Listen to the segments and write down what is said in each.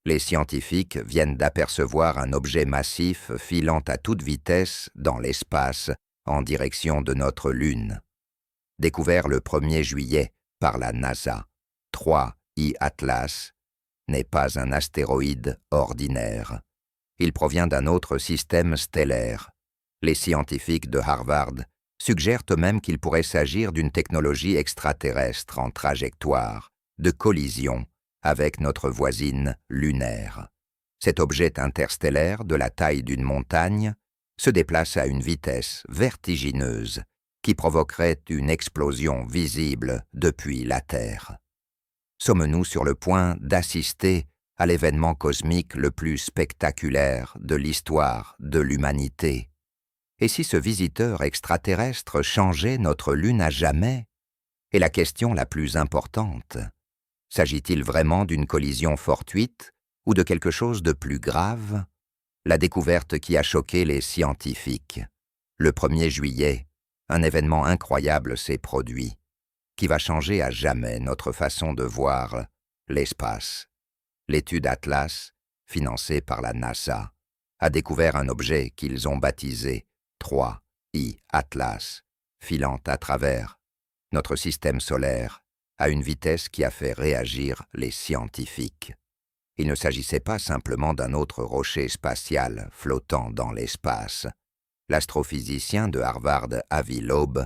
Les scientifiques viennent d'apercevoir un objet massif filant à toute vitesse dans l'espace en direction de notre Lune. Découvert le 1er juillet par la NASA, 3I Atlas n'est pas un astéroïde ordinaire. Il provient d'un autre système stellaire. Les scientifiques de Harvard suggèrent eux-mêmes qu'il pourrait s'agir d'une technologie extraterrestre en trajectoire, de collision avec notre voisine lunaire. Cet objet interstellaire de la taille d'une montagne se déplace à une vitesse vertigineuse qui provoquerait une explosion visible depuis la Terre. Sommes-nous sur le point d'assister à l'événement cosmique le plus spectaculaire de l'histoire de l'humanité? Et si ce visiteur extraterrestre changeait notre Lune à jamais? Et la question la plus importante, s'agit-il vraiment d'une collision fortuite ou de quelque chose de plus grave? La découverte qui a choqué les scientifiques. Le 1er juillet, un événement incroyable s'est produit, qui va changer à jamais notre façon de voir l'espace. L'étude Atlas, financée par la NASA, a découvert un objet qu'ils ont baptisé 3I Atlas, filant à travers notre système solaire à une vitesse qui a fait réagir les scientifiques. Il ne s'agissait pas simplement d'un autre rocher spatial flottant dans l'espace. L'astrophysicien de Harvard, Avi Loeb,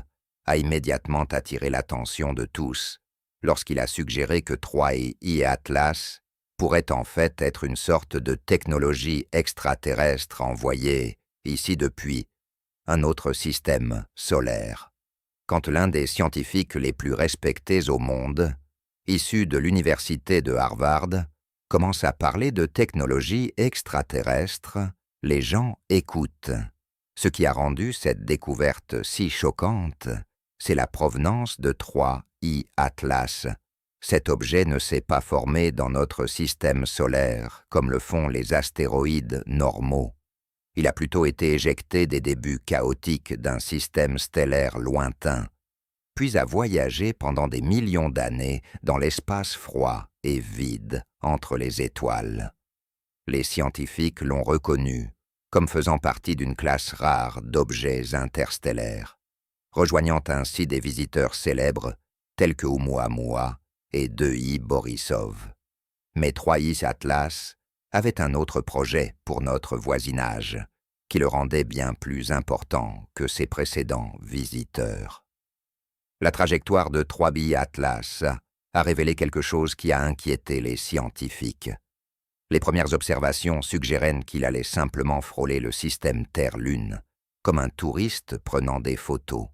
a immédiatement attiré l'attention de tous lorsqu'il a suggéré que 3I Atlas pourrait en fait être une sorte de technologie extraterrestre envoyée ici depuis un autre système solaire. Quand l'un des scientifiques les plus respectés au monde, issu de l'université de Harvard, commence à parler de technologie extraterrestre, les gens écoutent. Ce qui a rendu cette découverte si choquante, c'est la provenance de 3I Atlas. Cet objet ne s'est pas formé dans notre système solaire, comme le font les astéroïdes normaux. Il a plutôt été éjecté des débuts chaotiques d'un système stellaire lointain, puis a voyagé pendant des millions d'années dans l'espace froid et vide entre les étoiles. Les scientifiques l'ont reconnu comme faisant partie d'une classe rare d'objets interstellaires, rejoignant ainsi des visiteurs célèbres tels que Oumuamua et 2I Borisov. Mais 3I Atlas avait un autre projet pour notre voisinage, qui le rendait bien plus important que ses précédents visiteurs. La trajectoire de 3I Atlas a révélé quelque chose qui a inquiété les scientifiques. Les premières observations suggéraient qu'il allait simplement frôler le système Terre-Lune, comme un touriste prenant des photos.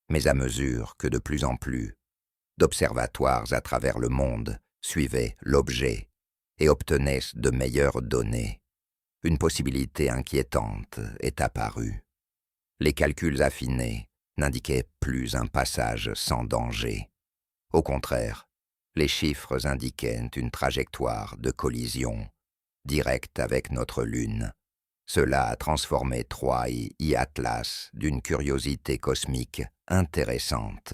Mais à mesure que de plus en plus d'observatoires à travers le monde suivaient l'objet et obtenaient de meilleures données, une possibilité inquiétante est apparue. Les calculs affinés n'indiquaient plus un passage sans danger. Au contraire, les chiffres indiquaient une trajectoire de collision directe avec notre Lune. Cela a transformé 3I Atlas d'une curiosité cosmique intéressante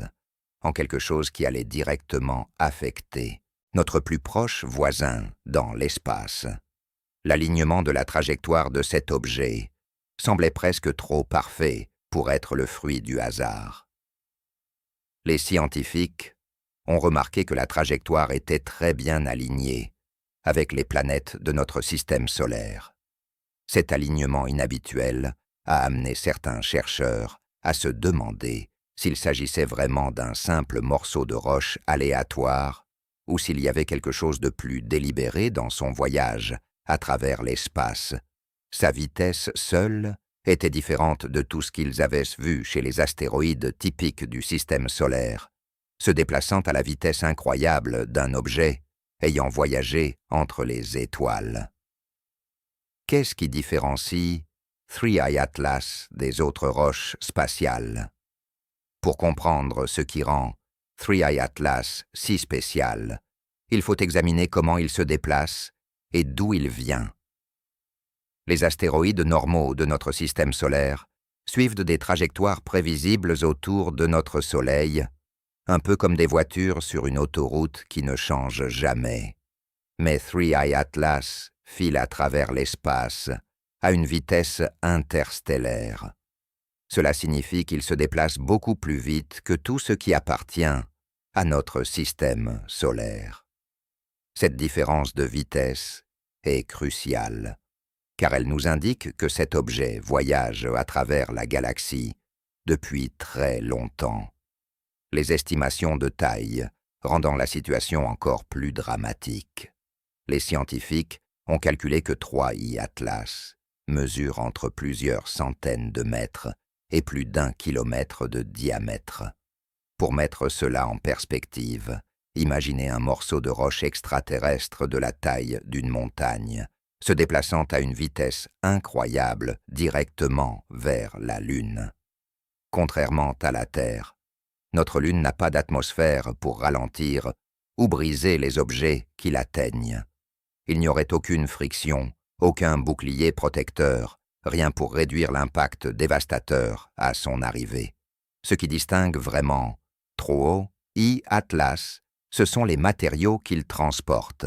en quelque chose qui allait directement affecter notre plus proche voisin dans l'espace. L'alignement de la trajectoire de cet objet semblait presque trop parfait pour être le fruit du hasard. Les scientifiques ont remarqué que la trajectoire était très bien alignée avec les planètes de notre système solaire. Cet alignement inhabituel a amené certains chercheurs à se demander s'il s'agissait vraiment d'un simple morceau de roche aléatoire ou s'il y avait quelque chose de plus délibéré dans son voyage à travers l'espace. Sa vitesse seule était différente de tout ce qu'ils avaient vu chez les astéroïdes typiques du système solaire, se déplaçant à la vitesse incroyable d'un objet ayant voyagé entre les étoiles. Qu'est-ce qui différencie 3I Atlas des autres roches spatiales? Pour comprendre ce qui rend 3I Atlas si spécial, il faut examiner comment il se déplace et d'où il vient. Les astéroïdes normaux de notre système solaire suivent des trajectoires prévisibles autour de notre Soleil, un peu comme des voitures sur une autoroute qui ne changent jamais. Mais Three Eye Atlas file à travers l'espace à une vitesse interstellaire. Cela signifie qu'il se déplace beaucoup plus vite que tout ce qui appartient à notre système solaire. Cette différence de vitesse est cruciale, car elle nous indique que cet objet voyage à travers la galaxie depuis très longtemps. Les estimations de taille rendant la situation encore plus dramatique. Les scientifiques ont calculé que 3I Atlas mesure entre plusieurs centaines de mètres et plus d'1 kilomètre de diamètre. Pour mettre cela en perspective, imaginez un morceau de roche extraterrestre de la taille d'une montagne, se déplaçant à une vitesse incroyable directement vers la Lune. Contrairement à la Terre, notre Lune n'a pas d'atmosphère pour ralentir ou briser les objets qui l'atteignent. Il n'y aurait aucune friction, aucun bouclier protecteur, rien pour réduire l'impact dévastateur à son arrivée. Ce qui distingue vraiment 3I Atlas, ce sont les matériaux qu'il transporte.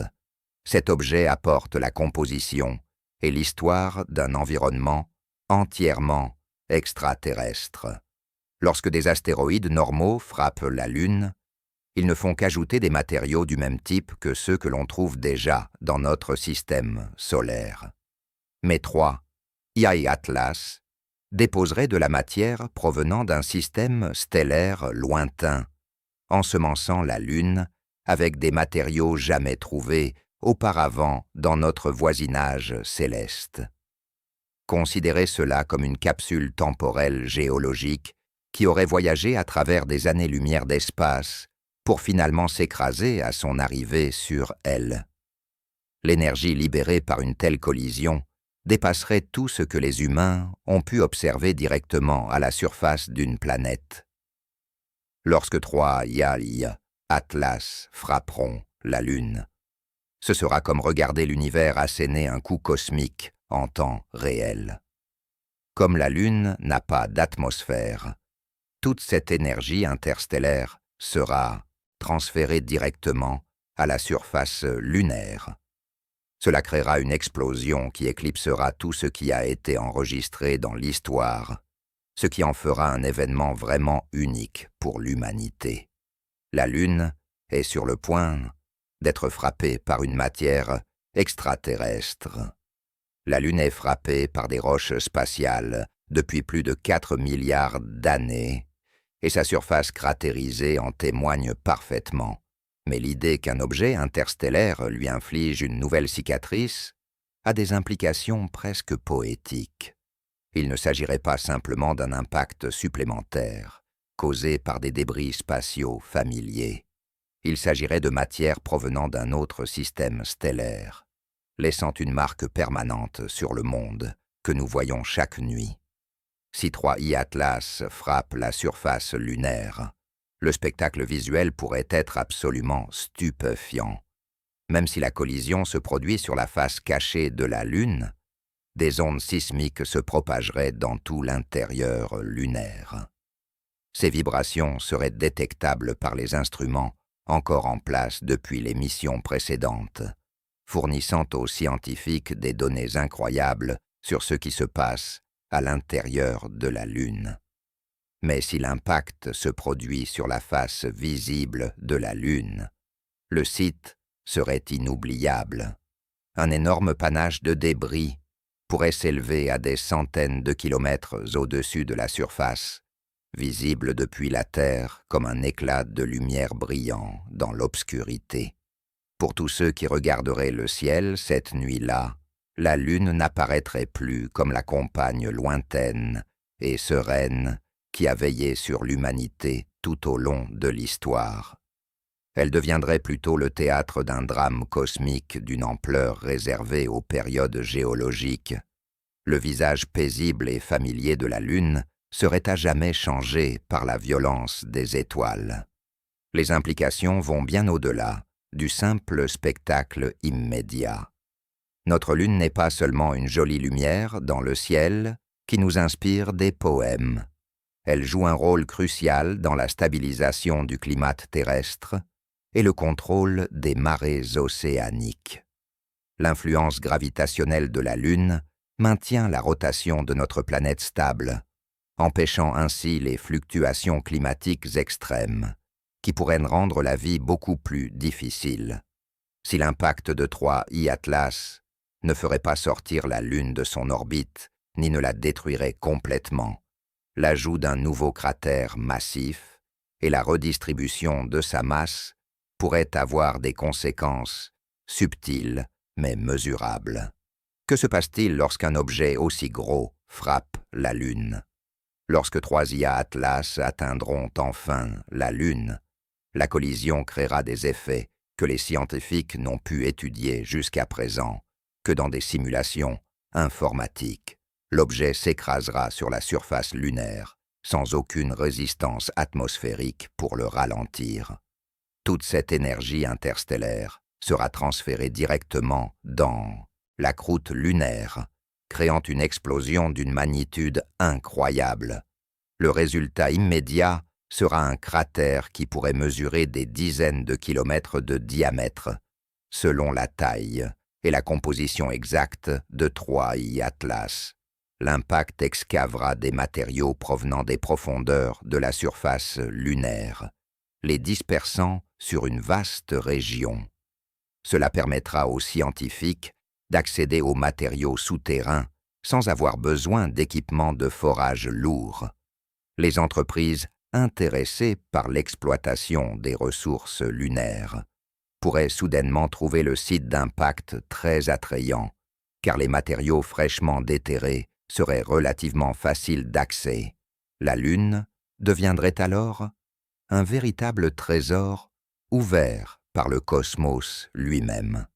Cet objet apporte la composition et l'histoire d'un environnement entièrement extraterrestre. Lorsque des astéroïdes normaux frappent la Lune, ils ne font qu'ajouter des matériaux du même type que ceux que l'on trouve déjà dans notre système solaire. Mais 3I Atlas déposerait de la matière provenant d'un système stellaire lointain, ensemençant la Lune avec des matériaux jamais trouvés auparavant dans notre voisinage céleste. Considérez cela comme une capsule temporelle géologique qui aurait voyagé à travers des années-lumière d'espace pour finalement s'écraser à son arrivée sur elle. L'énergie libérée par une telle collision dépasserait tout ce que les humains ont pu observer directement à la surface d'une planète. Lorsque 3I Atlas frapperont la Lune, ce sera comme regarder l'univers asséner un coup cosmique en temps réel. Comme la Lune n'a pas d'atmosphère, toute cette énergie interstellaire sera transférée directement à la surface lunaire. Cela créera une explosion qui éclipsera tout ce qui a été enregistré dans l'histoire, ce qui en fera un événement vraiment unique pour l'humanité. La Lune est sur le point d'être frappée par une matière extraterrestre. La Lune est frappée par des roches spatiales depuis plus de 4 milliards d'années, et sa surface cratérisée en témoigne parfaitement. Mais l'idée qu'un objet interstellaire lui inflige une nouvelle cicatrice a des implications presque poétiques. Il ne s'agirait pas simplement d'un impact supplémentaire, causé par des débris spatiaux familiers. Il s'agirait de matière provenant d'un autre système stellaire, laissant une marque permanente sur le monde que nous voyons chaque nuit. Si 3I Atlas frappe la surface lunaire, le spectacle visuel pourrait être absolument stupéfiant. Même si la collision se produit sur la face cachée de la Lune, des ondes sismiques se propageraient dans tout l'intérieur lunaire. Ces vibrations seraient détectables par les instruments encore en place depuis les missions précédentes, fournissant aux scientifiques des données incroyables sur ce qui se passe à l'intérieur de la Lune. Mais si l'impact se produit sur la face visible de la Lune, le site serait inoubliable. Un énorme panache de débris pourrait s'élever à des centaines de kilomètres au-dessus de la surface, visible depuis la Terre comme un éclat de lumière brillant dans l'obscurité. Pour tous ceux qui regarderaient le ciel cette nuit-là, la Lune n'apparaîtrait plus comme la compagne lointaine et sereine qui a veillé sur l'humanité tout au long de l'histoire. Elle deviendrait plutôt le théâtre d'un drame cosmique d'une ampleur réservée aux périodes géologiques. Le visage paisible et familier de la Lune serait à jamais changé par la violence des étoiles. Les implications vont bien au-delà du simple spectacle immédiat. Notre Lune n'est pas seulement une jolie lumière dans le ciel qui nous inspire des poèmes. Elle joue un rôle crucial dans la stabilisation du climat terrestre et le contrôle des marées océaniques. L'influence gravitationnelle de la Lune maintient la rotation de notre planète stable, empêchant ainsi les fluctuations climatiques extrêmes, qui pourraient rendre la vie beaucoup plus difficile. Si l'impact de 3I Atlas ne ferait pas sortir la Lune de son orbite, ni ne la détruirait complètement, l'ajout d'un nouveau cratère massif et la redistribution de sa masse pourraient avoir des conséquences subtiles mais mesurables. Que se passe-t-il lorsqu'un objet aussi gros frappe la Lune? Lorsque 3IA Atlas atteindront enfin la Lune, la collision créera des effets que les scientifiques n'ont pu étudier jusqu'à présent que dans des simulations informatiques. L'objet s'écrasera sur la surface lunaire sans aucune résistance atmosphérique pour le ralentir. Toute cette énergie interstellaire sera transférée directement dans la croûte lunaire, créant une explosion d'une magnitude incroyable. Le résultat immédiat sera un cratère qui pourrait mesurer des dizaines de kilomètres de diamètre, selon la taille et la composition exacte de 3I Atlas. L'impact excavera des matériaux provenant des profondeurs de la surface lunaire, les dispersant sur une vaste région. Cela permettra aux scientifiques d'accéder aux matériaux souterrains sans avoir besoin d'équipements de forage lourds. Les entreprises intéressées par l'exploitation des ressources lunaires pourraient soudainement trouver le site d'impact très attrayant, car les matériaux fraîchement déterrés seraient relativement faciles d'accès. La Lune deviendrait alors un véritable trésor ouvert par le cosmos lui-même.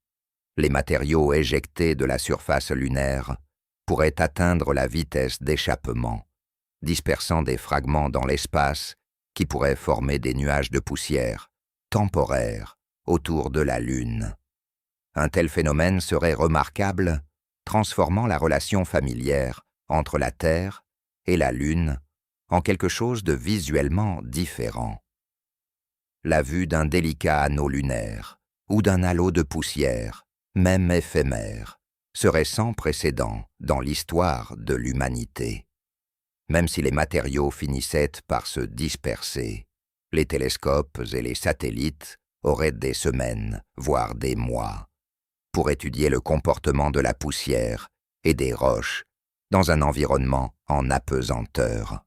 Les matériaux éjectés de la surface lunaire pourraient atteindre la vitesse d'échappement, dispersant des fragments dans l'espace qui pourraient former des nuages de poussière temporaires autour de la Lune. Un tel phénomène serait remarquable, transformant la relation familière entre la Terre et la Lune en quelque chose de visuellement différent. La vue d'un délicat anneau lunaire ou d'un halo de poussière, même éphémère, serait sans précédent dans l'histoire de l'humanité. Même si les matériaux finissaient par se disperser, les télescopes et les satellites auraient des semaines, voire des mois, pour étudier le comportement de la poussière et des roches dans un environnement en apesanteur.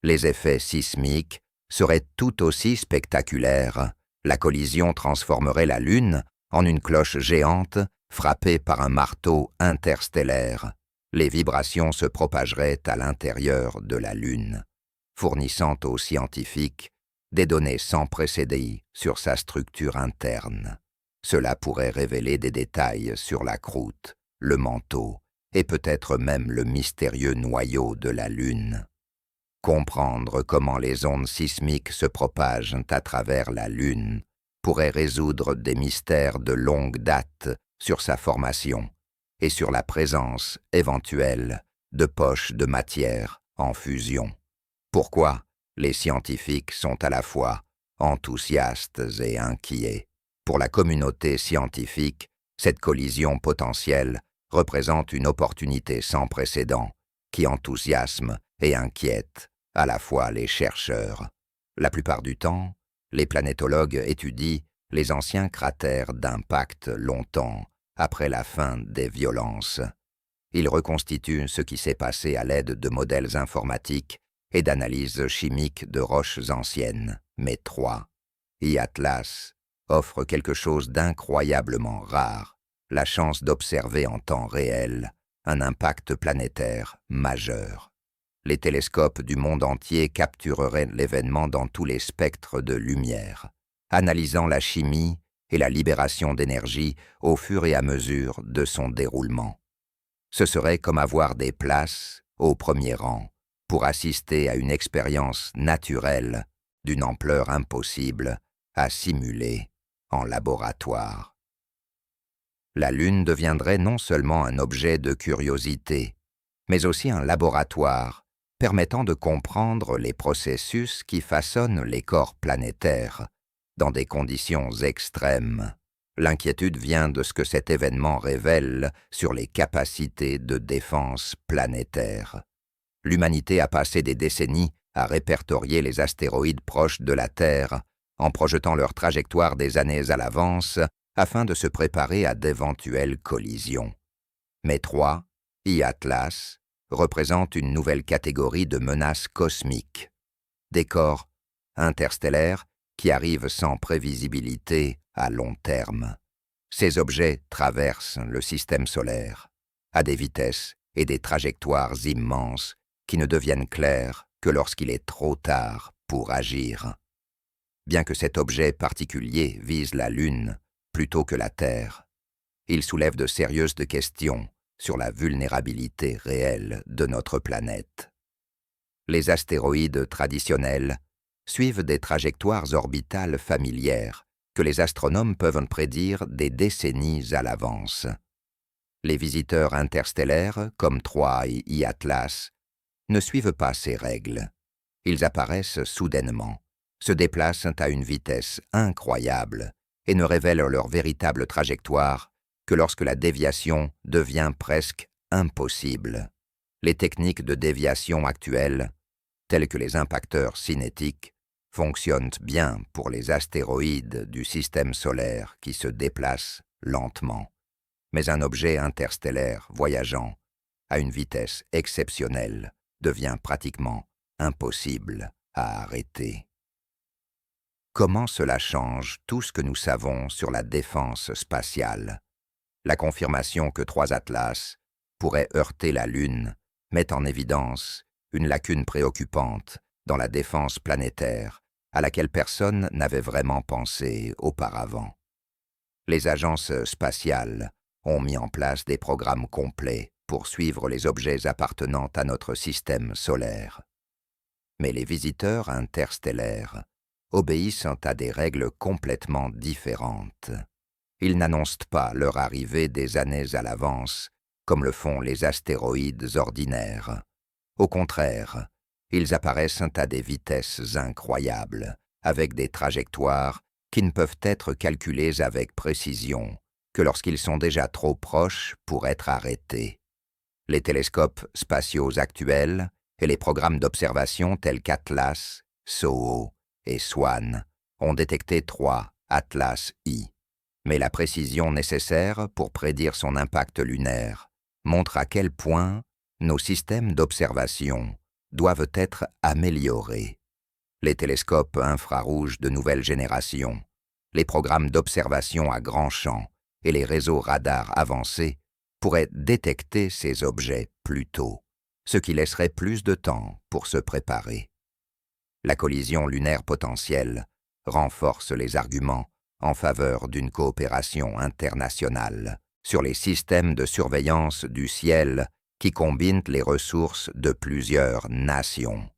Les effets sismiques seraient tout aussi spectaculaires. La collision transformerait la Lune en une cloche géante frappée par un marteau interstellaire. Les vibrations se propageraient à l'intérieur de la Lune, fournissant aux scientifiques des données sans précédent sur sa structure interne. Cela pourrait révéler des détails sur la croûte, le manteau et peut-être même le mystérieux noyau de la Lune. Comprendre comment les ondes sismiques se propagent à travers la Lune pourrait résoudre des mystères de longue date sur sa formation et sur la présence éventuelle de poches de matière en fusion. Pourquoi les scientifiques sont à la fois enthousiastes et inquiets. Pour la communauté scientifique, cette collision potentielle représente une opportunité sans précédent qui enthousiasme et inquiète à la fois les chercheurs. La plupart du temps, les planétologues étudient les anciens cratères d'impact longtemps après la fin des violences. Ils reconstituent ce qui s'est passé à l'aide de modèles informatiques et d'analyses chimiques de roches anciennes. Mais 3I Atlas offre quelque chose d'incroyablement rare, la chance d'observer en temps réel un impact planétaire majeur. Les télescopes du monde entier captureraient l'événement dans tous les spectres de lumière, analysant la chimie et la libération d'énergie au fur et à mesure de son déroulement. Ce serait comme avoir des places au premier rang pour assister à une expérience naturelle d'une ampleur impossible à simuler en laboratoire. La Lune deviendrait non seulement un objet de curiosité, mais aussi un laboratoire permettant de comprendre les processus qui façonnent les corps planétaires dans des conditions extrêmes. L'inquiétude vient de ce que cet événement révèle sur les capacités de défense planétaire. L'humanité a passé des décennies à répertorier les astéroïdes proches de la Terre, en projetant leur trajectoire des années à l'avance, afin de se préparer à d'éventuelles collisions. Mais 3, I-Atlas, représente une nouvelle catégorie de menaces cosmiques. Des corps interstellaires qui arrivent sans prévisibilité à long terme. Ces objets traversent le système solaire, à des vitesses et des trajectoires immenses qui ne deviennent claires que lorsqu'il est trop tard pour agir. Bien que cet objet particulier vise la Lune plutôt que la Terre, il soulève de sérieuses questions sur la vulnérabilité réelle de notre planète. Les astéroïdes traditionnels suivent des trajectoires orbitales familières que les astronomes peuvent prédire des décennies à l'avance. Les visiteurs interstellaires, comme 3 et I-Atlas, ne suivent pas ces règles. Ils apparaissent soudainement, se déplacent à une vitesse incroyable et ne révèlent leur véritable trajectoire que lorsque la déviation devient presque impossible. Les techniques de déviation actuelles, telles que les impacteurs cinétiques, fonctionnent bien pour les astéroïdes du système solaire qui se déplacent lentement. Mais un objet interstellaire voyageant à une vitesse exceptionnelle devient pratiquement impossible à arrêter. Comment cela change tout ce que nous savons sur la défense spatiale? La confirmation que 3 Atlas pourraient heurter la Lune met en évidence une lacune préoccupante dans la défense planétaire à laquelle personne n'avait vraiment pensé auparavant. Les agences spatiales ont mis en place des programmes complets pour suivre les objets appartenant à notre système solaire. Mais les visiteurs interstellaires obéissent à des règles complètement différentes. Ils n'annoncent pas leur arrivée des années à l'avance, comme le font les astéroïdes ordinaires. Au contraire, ils apparaissent à des vitesses incroyables, avec des trajectoires qui ne peuvent être calculées avec précision que lorsqu'ils sont déjà trop proches pour être arrêtés. Les télescopes spatiaux actuels et les programmes d'observation tels qu'Atlas, SOHO et SWAN ont détecté 3 Atlas I. Mais la précision nécessaire pour prédire son impact lunaire montre à quel point nos systèmes d'observation doivent être améliorés. Les télescopes infrarouges de nouvelle génération, les programmes d'observation à grand champ et les réseaux radars avancés pourraient détecter ces objets plus tôt, ce qui laisserait plus de temps pour se préparer. La collision lunaire potentielle renforce les arguments en faveur d'une coopération internationale sur les systèmes de surveillance du ciel qui combinent les ressources de plusieurs nations.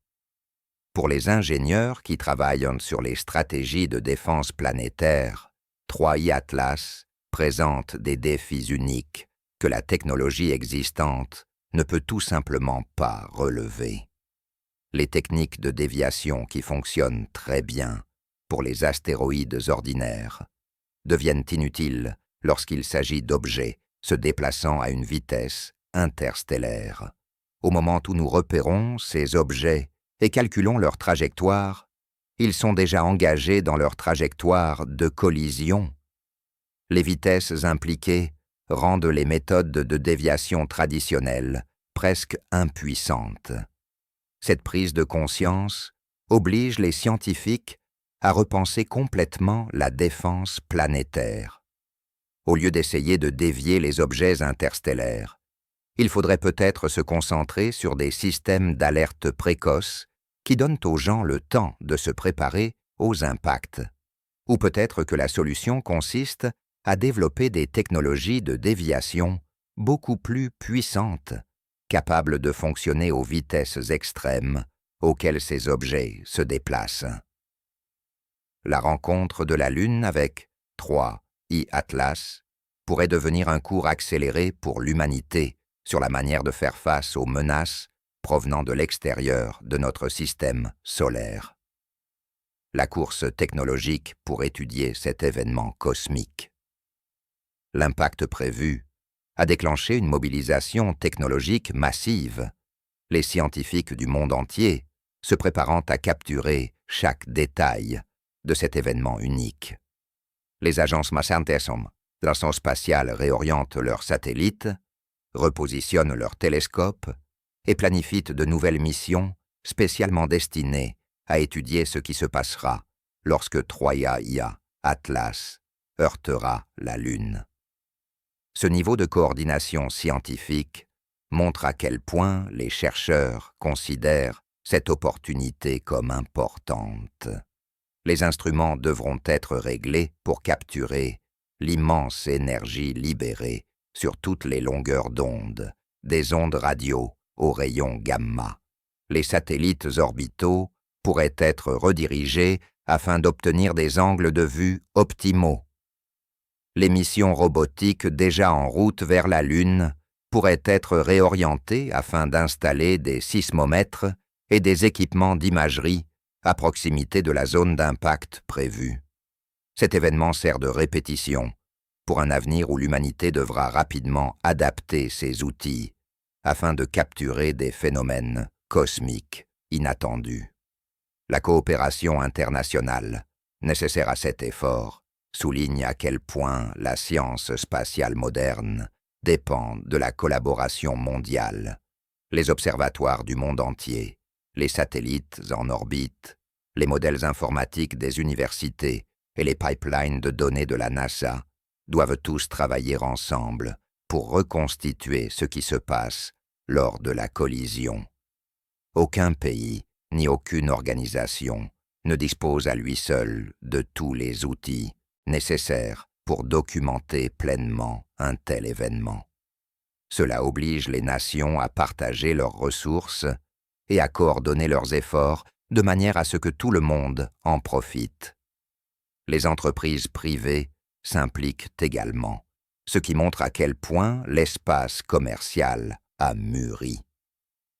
Pour les ingénieurs qui travaillent sur les stratégies de défense planétaire, 3i Atlas présente des défis uniques que la technologie existante ne peut tout simplement pas relever. Les techniques de déviation qui fonctionnent très bien pour les astéroïdes ordinaires deviennent inutiles lorsqu'il s'agit d'objets se déplaçant à une vitesse interstellaire. Au moment où nous repérons ces objets et calculons leur trajectoire, ils sont déjà engagés dans leur trajectoire de collision. Les vitesses impliquées rendent les méthodes de déviation traditionnelles presque impuissantes. Cette prise de conscience oblige les scientifiques à repenser complètement la défense planétaire. Au lieu d'essayer de dévier les objets interstellaires, il faudrait peut-être se concentrer sur des systèmes d'alerte précoce qui donnent aux gens le temps de se préparer aux impacts. Ou peut-être que la solution consiste à développer des technologies de déviation beaucoup plus puissantes, capables de fonctionner aux vitesses extrêmes auxquelles ces objets se déplacent. La rencontre de la Lune avec 3i Atlas pourrait devenir un cours accéléré pour l'humanité sur la manière de faire face aux menaces provenant de l'extérieur de notre système solaire. la course technologique pour étudier cet événement cosmique. L'impact prévu a déclenché une mobilisation technologique massive, les scientifiques du monde entier se préparant à capturer chaque détail de cet événement unique. Les agences Massantesum de la station spatiale réorientent leurs satellites, repositionnent leurs télescopes et planifient de nouvelles missions spécialement destinées à étudier ce qui se passera lorsque Troia Ia Atlas heurtera la Lune. Ce niveau de coordination scientifique montre à quel point les chercheurs considèrent cette opportunité comme importante. Les instruments devront être réglés pour capturer l'immense énergie libérée sur toutes les longueurs d'onde, des ondes radio aux rayons gamma. Les satellites orbitaux pourraient être redirigés afin d'obtenir des angles de vue optimaux. Les missions robotiques déjà en route vers la Lune pourraient être réorientées afin d'installer des sismomètres et des équipements d'imagerie à proximité de la zone d'impact prévue. Cet événement sert de répétition pour un avenir où l'humanité devra rapidement adapter ses outils afin de capturer des phénomènes cosmiques inattendus. La coopération internationale, nécessaire à cet effort, souligne à quel point la science spatiale moderne dépend de la collaboration mondiale. Les observatoires du monde entier, les satellites en orbite, les modèles informatiques des universités et les pipelines de données de la NASA doivent tous travailler ensemble pour reconstituer ce qui se passe lors de la collision. Aucun pays ni aucune organisation ne dispose à lui seul de tous les outils nécessaires pour documenter pleinement un tel événement. Cela oblige les nations à partager leurs ressources et à coordonner leurs efforts de manière à ce que tout le monde en profite. Les entreprises privées s'impliquent également, ce qui montre à quel point l'espace commercial a mûri.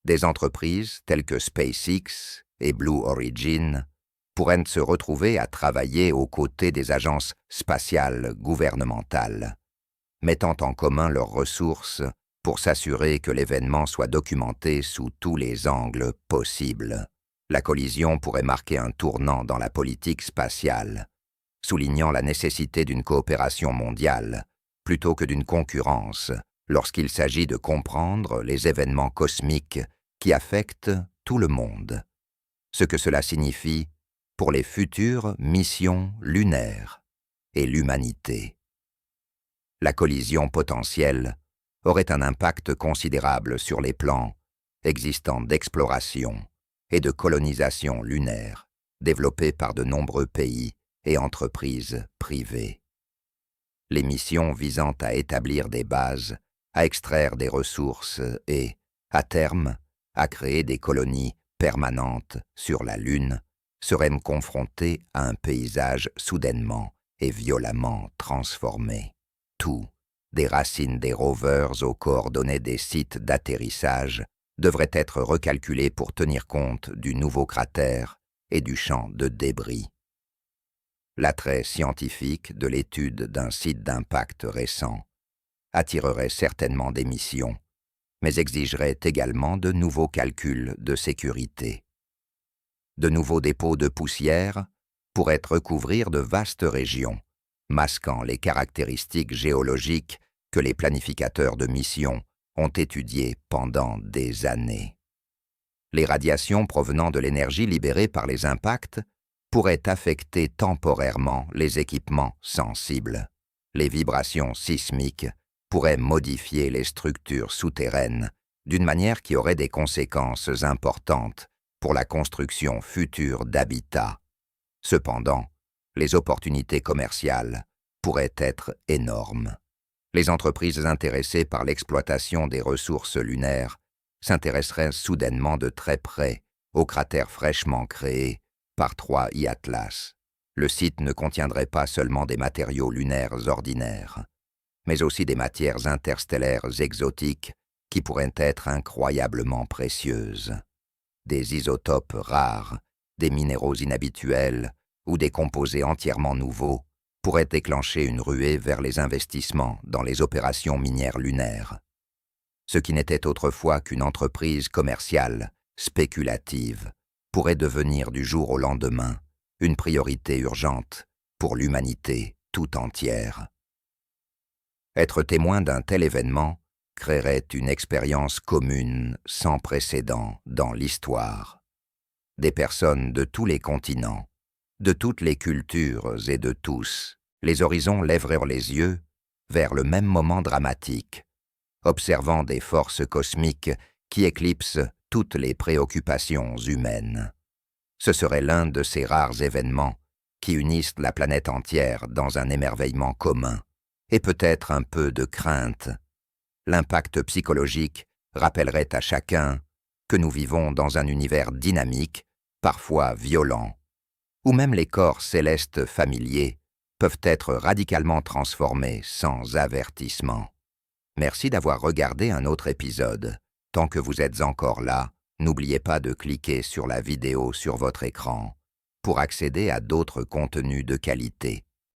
Des entreprises telles que SpaceX et Blue Origin pourraient se retrouver à travailler aux côtés des agences spatiales gouvernementales, mettant en commun leurs ressources pour s'assurer que l'événement soit documenté sous tous les angles possibles. La collision pourrait marquer un tournant dans la politique spatiale, soulignant la nécessité d'une coopération mondiale plutôt que d'une concurrence lorsqu'il s'agit de comprendre les événements cosmiques qui affectent tout le monde. Ce que cela signifie pour les futures missions lunaires et l'humanité. La collision potentielle aurait un impact considérable sur les plans existants d'exploration et de colonisation lunaire développés par de nombreux pays et entreprises privées. Les missions visant à établir des bases, à extraire des ressources et, à terme, à créer des colonies permanentes sur la Lune seraient confrontées à un paysage soudainement et violemment transformé. Tout, des racines des rovers aux coordonnées des sites d'atterrissage, devrait être recalculé pour tenir compte du nouveau cratère et du champ de débris. L'attrait scientifique de l'étude d'un site d'impact récent attirerait certainement des missions, mais exigerait également de nouveaux calculs de sécurité. De nouveaux dépôts de poussière pourraient recouvrir de vastes régions, masquant les caractéristiques géologiques que les planificateurs de missions ont étudiées pendant des années. Les radiations provenant de l'énergie libérée par les impacts pourraient affecter temporairement les équipements sensibles. Les vibrations sismiques pourraient modifier les structures souterraines d'une manière qui aurait des conséquences importantes pour la construction future d'habitats. Cependant, les opportunités commerciales pourraient être énormes. Les entreprises intéressées par l'exploitation des ressources lunaires s'intéresseraient soudainement de très près au cratère fraîchement créé par Troia Ia Atlas. Le site ne contiendrait pas seulement des matériaux lunaires ordinaires, mais aussi des matières interstellaires exotiques qui pourraient être incroyablement précieuses. Des isotopes rares, des minéraux inhabituels ou des composés entièrement nouveaux pourraient déclencher une ruée vers les investissements dans les opérations minières lunaires. Ce qui n'était autrefois qu'une entreprise commerciale, spéculative, pourrait devenir du jour au lendemain une priorité urgente pour l'humanité tout entière. Être témoin d'un tel événement créerait une expérience commune sans précédent dans l'histoire. Des personnes de tous les continents, de toutes les cultures et de tous, les horizons lèveraient les yeux vers le même moment dramatique, observant des forces cosmiques qui éclipsent toutes les préoccupations humaines. Ce serait l'un de ces rares événements qui unissent la planète entière dans un émerveillement commun, et peut-être un peu de crainte. L'impact psychologique rappellerait à chacun que nous vivons dans un univers dynamique, parfois violent, où même les corps célestes familiers peuvent être radicalement transformés sans avertissement. Merci d'avoir regardé un autre épisode. Tant que vous êtes encore là, n'oubliez pas de cliquer sur la vidéo sur votre écran pour accéder à d'autres contenus de qualité.